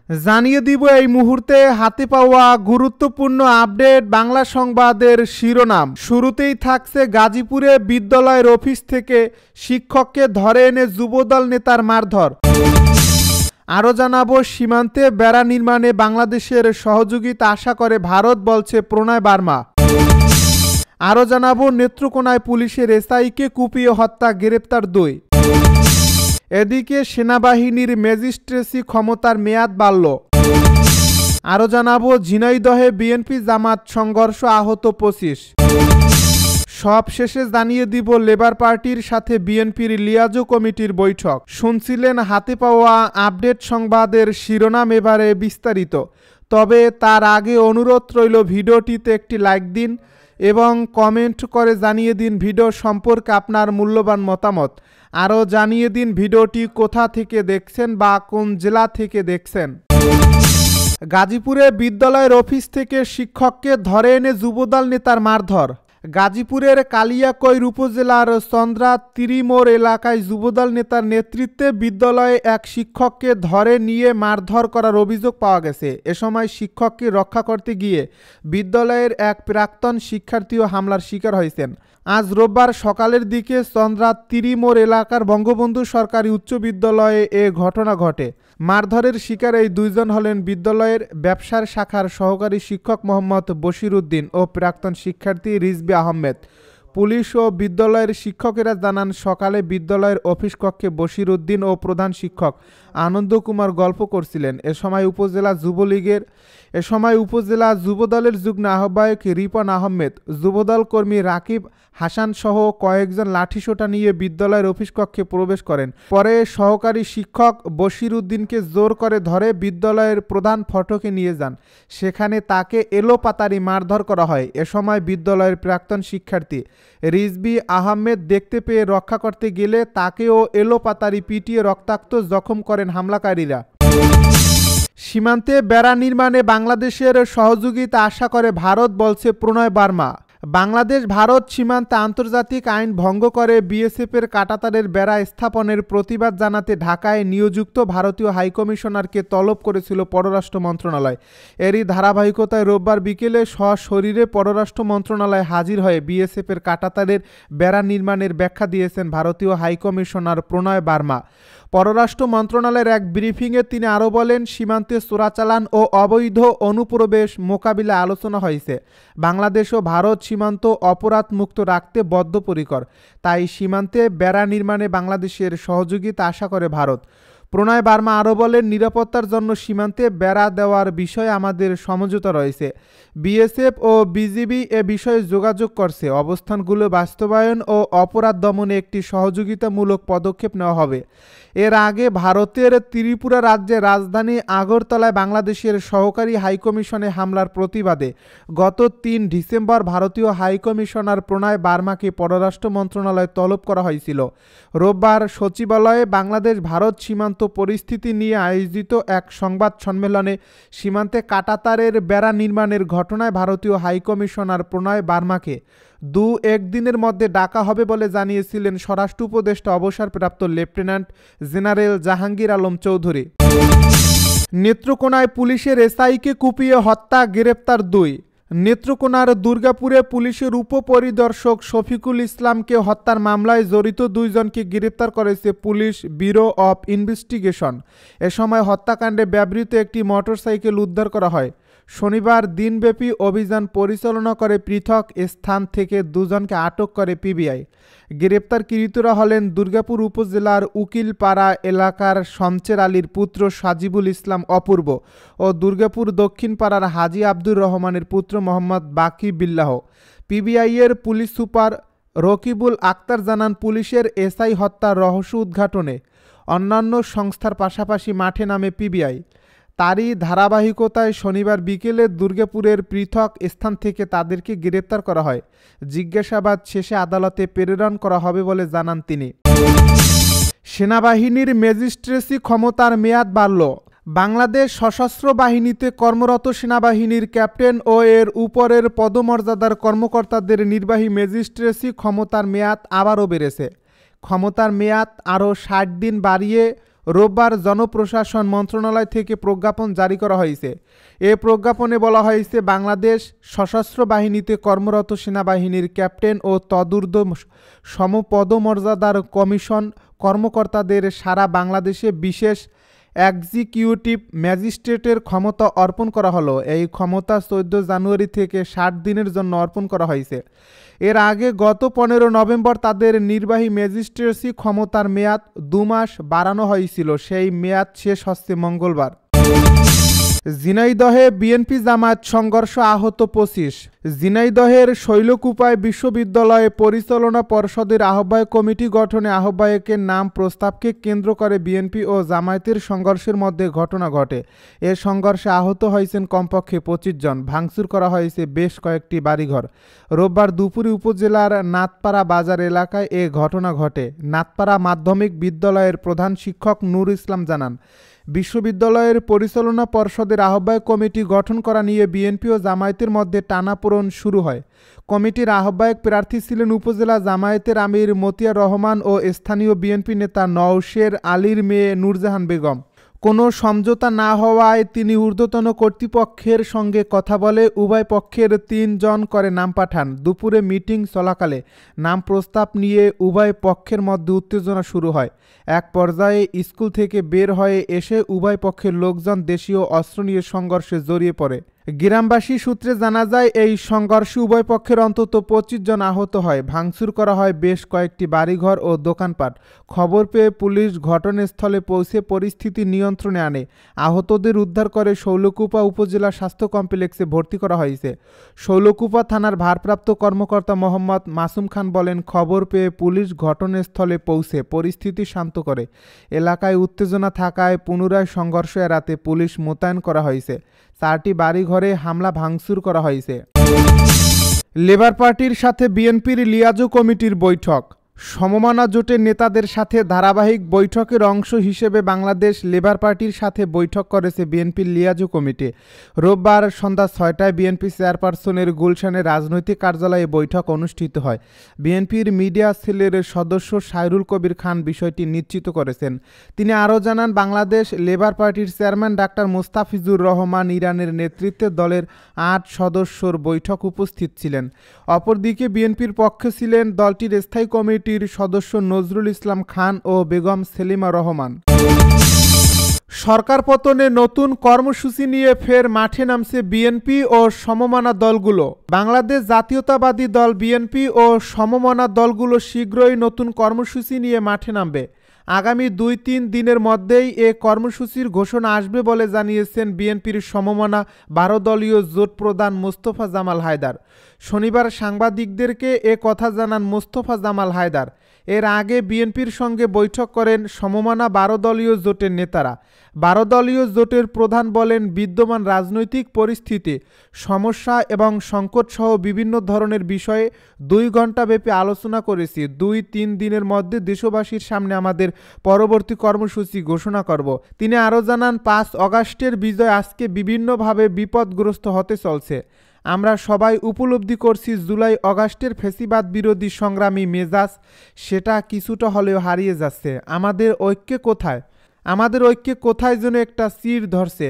জানিয়ে দিব এই মুহূর্তে হাতে পাওয়া গুরুত্বপূর্ণ আপডেট বাংলা সংবাদের শিরোনাম। শুরুতেই থাকছে গাজীপুরে বিদ্যালয়ের অফিস থেকে শিক্ষককে ধরে এনে যুবদল নেতার মারধর। আরও জানাবো সীমান্তে বেড়া নির্মাণে বাংলাদেশের সহযোগিতা আশা করে ভারত, বলছে প্রণয় বার্মা। আরও জানাবো নেত্রকোনায় পুলিশের এসআইকে কুপিয়ে হত্যা, গ্রেপ্তার 2। এদিকে সেনাবাহিনীর ম্যাজিস্ট্রেসি ক্ষমতার মেয়াদ বাড়ল। আরও জানাবো ঝিনাইদহে বিএনপি জামাত সংঘর্ষ, আহত 25। সব শেষে জানিয়ে দিব লেবার পার্টির সাথে বিএনপির লিয়াজো কমিটির বৈঠক। শুনছিলেন হাতে পাওয়া আপডেট সংবাদের শিরোনাম, এবারে বিস্তারিত। তবে তার আগে অনুরোধ রইল ভিডিওটিতে একটি লাইক দিন এবং কমেন্ট করে জানিয়ে দিন ভিডিও সম্পর্কে আপনার মূল্যবান মতামত। আরও জানিয়ে দিন ভিডিওটি কোথা থেকে দেখছেন বা কোন জেলা থেকে দেখছেন। গাজীপুরে বিদ্যালয়ের অফিস থেকে শিক্ষককে ধরে এনে যুবদল নেতার মারধর। গাজীপুরের কালিয়াকৈর উপজেলার চন্দ্রা তিরিমোড় এলাকায় যুবদল নেতার নেতৃত্বে বিদ্যালয়ে এক শিক্ষককে ধরে নিয়ে মারধর করার অভিযোগ পাওয়া গেছে। এ সময় শিক্ষককে রক্ষা করতে গিয়ে বিদ্যালয়ের এক প্রাক্তন শিক্ষার্থীও হামলার শিকার হয়েছেন। আজ রোববার সকালের দিকে চন্দ্রা তিরিমোড় এলাকার বঙ্গবন্ধু সরকারি উচ্চ বিদ্যালয়ে এ ঘটনা ঘটে। মারধরের শিকার এই দুইজন হলেন বিদ্যালয়ের ব্যবসার শাখার সহকারী শিক্ষক মোহাম্মদ বশির উদ্দিন ও প্রাক্তন শিক্ষার্থী রিজবি আহমেদ। পুলিশ ও বিদ্যালয়ের শিক্ষকেরা জানান, সকালে বিদ্যালয়ের অফিস কক্ষে বশির উদ্দিন ও প্রধান শিক্ষক আনন্দ কুমার গল্প করছিলেন। এ সময় উপজেলা যুবদলের যুগ্ম আহ্বায়ক রিপন আহমেদ, যুবদল কর্মী রাকিব হাসান সহ কয়েকজন লাঠিসোঁটা নিয়ে বিদ্যালয়ের অফিস কক্ষে প্রবেশ করেন। পরে সহকারী শিক্ষক বশির উদ্দিনকে জোর করে ধরে বিদ্যালয়ের প্রধান ফটকে নিয়ে যান। সেখানে তাকে এলোপাতাড়ি মারধর করা হয়। এ সময় বিদ্যালয়ের প্রাক্তন শিক্ষার্থী রিজবি আহমেদ দেখতে পেয়ে রক্ষা করতে গেলে তাকেও এলোপাতাড়ি পিটিয়ে রক্তাক্ত জখম করেন হামলাকারীরা। সীমান্তে বেড়া নির্মাণে বাংলাদেশের সহযোগিতা আশা করে ভারত, বলছে প্রণয় বার্মা। বাংলাদেশ ভারত সীমান্তে আন্তর্জাতিক আইন ভঙ্গ করে বিএসএফের কাঁটাতারের বেড়া স্থাপনের প্রতিবাদ জানাতে ঢাকায় নিয়োজিত ভারতীয় হাইকমিশনারকে তলব করেছিল পররাষ্ট্র মন্ত্রণালয়। এরই ধারাবাহিকতায় রোববার বিকেলে সশরীরে পররাষ্ট্র মন্ত্রণালয়ে হাজির হয়ে বিএসএফের কাঁটাতারের বেড়া নির্মাণের ব্যাখ্যা দিয়েছেন ভারতীয় হাইকমিশনার প্রণয় বার্মা। পররাষ্ট্র মন্ত্রণালয়ের এক ব্রিফিংয়ে তিনি আরও বলেন, সীমান্তে চোরাচালান ও অবৈধ অনুপ্রবেশ মোকাবিলায় আলোচনা হয়েছে। বাংলাদেশ ও ভারত সীমান্ত অপরাধ মুক্ত রাখতে বদ্ধপরিকর, তাই সীমান্তে বেড়া নির্মাণে বাংলাদেশের সহযোগিতা আশা করে ভারত। প্রণয় বার্মা আরও বলেন, নিরাপত্তার জন্য সীমান্তে বেড়া দেওয়ার বিষয়ে আমাদের সমঝোতা রয়েছে। বিএসএফ ও বিজিবি এ বিষয়ে যোগাযোগ করছে। অবস্থানগুলো বাস্তবায়ন ও অপরাধ দমনে একটি সহযোগিতামূলক পদক্ষেপ নেওয়া হবে। এর আগে ভারতের ত্রিপুরা রাজ্যের রাজধানী আগরতলায় বাংলাদেশের সহকারী হাইকমিশনে হামলার প্রতিবাদে গত 3 ডিসেম্বর ভারতীয় হাইকমিশনার প্রণয় বার্মাকে পররাষ্ট্র মন্ত্রণালয়ে তলব করা হয়েছিল। রোববার সচিবালয়ে বাংলাদেশ ভারত সীমান্ত পরিস্থিতি নিয়ে আয়োজিত এক সংবাদ সম্মেলনে সীমান্তে কাঁটাতারের বেড়া নির্মাণের ঘটনায় ভারতীয় হাইকমিশনার প্রণয় বার্মাকে 2-1 দিনের মধ্যে ডাকা হবে বলে জানিয়েছিলেন স্বরাষ্ট্র উপদেষ্টা অবসরপ্রাপ্ত লেফটেন্যান্ট জেনারেল জাহাঙ্গীর আলম চৌধুরী। নেত্রকোনায় পুলিশের এসআইকে কুপিয়ে হত্যা, গ্রেপ্তার 2। নেত্রকোনার দুর্গাপুরে পুলিশের উপপরিদর্শক শফিকুল ইসলামকে হত্যার মামলায় জড়িত 2 জনকে গ্রেপ্তার করেছে পুলিশ ব্যুরো অব ইনভেস্টিগেশন। এ সময় হত্যাকাণ্ডে ব্যবহৃত একটি মোটরসাইকেল উদ্ধার করা হয়। শনিবার দিনব্যাপী অভিযান পরিচালনা করে পৃথক স্থান থেকে 2 জনকে আটক করে পিবিআই। গ্রেপ্তারকৃতরা হলেন দুর্গাপুর উপজেলার উকিলপাড়া এলাকার শমচের আলীর পুত্র সাজিবুল ইসলাম অপূর্ব ও দুর্গাপুর দক্ষিণ পাড়ার হাজি আব্দুর রহমানের পুত্র মোহাম্মদ বাকি বিল্লাহ। পিবিআইয়ের পুলিশ সুপার রকিবুল আক্তার জানান, পুলিশের এসআই হত্যার রহস্য উদ্ঘাটনে অন্যান্য সংস্থার পাশাপাশি মাঠে নামে পিবিআই। তারই ধারাবাহিকতায় শনিবার বিকেলে দুর্গাপুরের পৃথক স্থান থেকে তাদেরকে গ্রেপ্তার করা হয়। জিজ্ঞাসাবাদ শেষে আদালতে প্রেরণ করা হবে বলে জানান তিনি। সেনাবাহিনীর ম্যাজিস্ট্রেসি ক্ষমতার মেয়াদ বাড়ল। বাংলাদেশ সশস্ত্র বাহিনীতে কর্মরত সেনাবাহিনীর ক্যাপ্টেন ও এর উপরের পদমর্যাদার কর্মকর্তাদের নির্বাহী ম্যাজিস্ট্রেসি ক্ষমতার মেয়াদ আবারও বেড়েছে। ক্ষমতার মেয়াদ আরও 60 দিন বাড়িয়ে রোববার জনপ্রশাসন মন্ত্রণালয় থেকে প্রজ্ঞাপন জারি করা হয়েছে। এ প্রজ্ঞাপনে বলা হয়েছে, বাংলাদেশ সশস্ত্র বাহিনীতে কর্মরত সেনাবাহিনীর ক্যাপ্টেন ও তদূর্ধ্ব সমপদমর্যাদার কমিশন কর্মকর্তাদের সারা বাংলাদেশে বিশেষ এক্সিকিউটিভ ম্যাজিস্ট্রেটের ক্ষমতা অর্পণ করা হলো। এই ক্ষমতা 14 জানুয়ারি থেকে 60 দিনের জন্য অর্পণ করা হয়েছে। এর আগে গত 15 নভেম্বর তাদের নির্বাহী ম্যাজিস্ট্রেসি ক্ষমতার মেয়াদ 2 মাস বাড়ানো হয়েছিল। সেই মেয়াদ শেষ হচ্ছে মঙ্গলবার। ঝিনাইদহে বিএনপি জামায়াত সংঘর্ষ, আহত 25। ঝিনাইদহের শৈলকুপায় বিশ্ববিদ্যালয় পরিচালনা পর্ষদের আহ্বায়ক কমিটি গঠনে আহ্বায়কের নাম প্রস্তাবকে কেন্দ্র করে বিএনপি ও জামায়াতের সংঘর্ষের মধ্যে ঘটনা ঘটে। এ সংঘর্ষে আহত হয়েছেন কমপক্ষে 25 জন। ভাঙচুর করা হয়েছে বেশ কয়েকটি বাড়িঘর। রোববার দুপুরে উপজেলার নাথপাড়া বাজার এলাকায় এ ঘটনা ঘটে। নাথপাড়া মাধ্যমিক বিদ্যালয়ের প্রধান শিক্ষক নূর ইসলাম জানান, বিশ্ববিদ্যালয়ের পরিচালনা পর্ষদের আহ্বায়ক কমিটি গঠন করা নিয়ে বিএনপি ও জামায়াতের মধ্যে টানাপোড়েন শুরু হয়। কমিটির আহ্বায়ক প্রার্থী ছিলেন উপজেলা জামায়াতের আমির মতিয়ার রহমান ও স্থানীয় বিএনপি নেতা নওশের আলীর মেয়ে নূরজাহান বেগম। কোনো সমঝোতা না হওয়ায় তিনি ঊর্ধ্বতন কর্তৃপক্ষের সঙ্গে কথা বলে উভয় পক্ষের 3 জন করে নাম পাঠান। দুপুরে মিটিং চলাকালে নাম প্রস্তাব নিয়ে উভয় পক্ষের মধ্যে উত্তেজনা শুরু হয়। এক পর্যায়ে স্কুল থেকে বের হয়ে এসে উভয় পক্ষের লোকজন দেশীয় অস্ত্র নিয়ে সংঘর্ষে জড়িয়ে পড়ে। গ্রামবাসী সূত্রে জানা যায়, এই সংঘর্ষে উভয় পক্ষের অন্তত 25 জন আহত হয়। ভাঙচুর করা হয় বেশ কয়েকটি বাড়িঘর ও দোকানপাট। খবর পেয়ে পুলিশ ঘটনাস্থলে পৌঁছে পরিস্থিতি নিয়ন্ত্রণে আনে। আহতদের উদ্ধার করে শৈলকুপা উপজেলা স্বাস্থ্য কমপ্লেক্সে ভর্তি করা হয়েছে। শৈলকুপা থানার ভারপ্রাপ্ত কর্মকর্তা মোহাম্মদ মাসুম খান বলেন, খবর পেয়ে পুলিশ ঘটনাস্থলে পৌঁছে পরিস্থিতি শান্ত করে। এলাকায় উত্তেজনা থাকায় পুনরায় সংঘর্ষ এড়াতে পুলিশ মোতায়েন করা হয়েছে। 4টি বাড়িঘরে হামলা ভাঙচুর করা হয়েছে। লেবার পার্টির সাথে বিএনপির লিয়াজো কমিটির বৈঠক। সমমনা জোটের নেতাদের সাথে ধারাবাহিক বৈঠকের অংশ হিসেবে বাংলাদেশ লেবার পার্টির সাথে বৈঠক করেছে বিএনপির লিয়াজো কমিটি। রোববার সন্ধ্যা 6টায় বিএনপি চেয়ারপারসনের গুলশানের রাজনৈতিক কার্যালয়ে বৈঠক অনুষ্ঠিত হয়। বিএনপির মিডিয়া সেলের সদস্য সাইরুল কবির খান বিষয়টি নিশ্চিত করেছেন। তিনি আরও জানান, বাংলাদেশ লেবার পার্টির চেয়ারম্যান ডাক্তার মোস্তাফিজুর রহমান ইরানের নেতৃত্বে দলের 8 সদস্যর বৈঠক উপস্থিত ছিলেন। অপরদিকে বিএনপির পক্ষে ছিলেন দলটির স্থায়ী কমিটির সদস্য নজরুল ইসলাম খান ও বেগম সেলিমা রহমান। সরকার পতনে নতুন কর্মসূচি নিয়ে ফের মাঠে নামছে বিএনপি ও সমমনা দলগুলো। বাংলাদেশ জাতীয়তাবাদী দল বিএনপি ও সমমনা দলগুলো শীঘ্রই নতুন কর্মসূচি নিয়ে মাঠে নামবে। আগামী 2-3 দিনের মধ্যেই এ কর্মসূচির ঘোষণা আসবে বলে জানিয়েছেন বিএনপির সমমনা 12 দলীয় জোট প্রধান মোস্তফা জামাল হায়দার। শনিবার সাংবাদিকদেরকে এ কথা জানান মোস্তফা জামাল হায়দার। এর আগে বিএনপির সঙ্গে বৈঠক করেন সমমনা 12 দলীয় জোটের নেতারা। 12 দলীয় জোটের প্রধান বলেন, বিদ্যমান রাজনৈতিক পরিস্থিতি, সমস্যা এবং সংকটসহ বিভিন্ন ধরনের বিষয়ে 2 ঘণ্টাব্যাপী আলোচনা করেছি। 2-3 দিনের মধ্যে দেশবাসীর সামনে আমাদের পরবর্তী কর্মসূচি ঘোষণা করব। তিনি আরও জানান, 5 অগাস্টের বিজয় আজকে বিভিন্নভাবে বিপদগ্রস্ত হতে চলছে। আমরা সবাই উপলব্ধি করছি জুলাই অগাস্টের ফ্যাসিবাদ বিরোধী সংগ্রামী মেজাজ সেটা কিছুটা হলেও হারিয়ে যাচ্ছে। আমাদের ঐক্যে কোথায় যেন একটা চির ধরছে।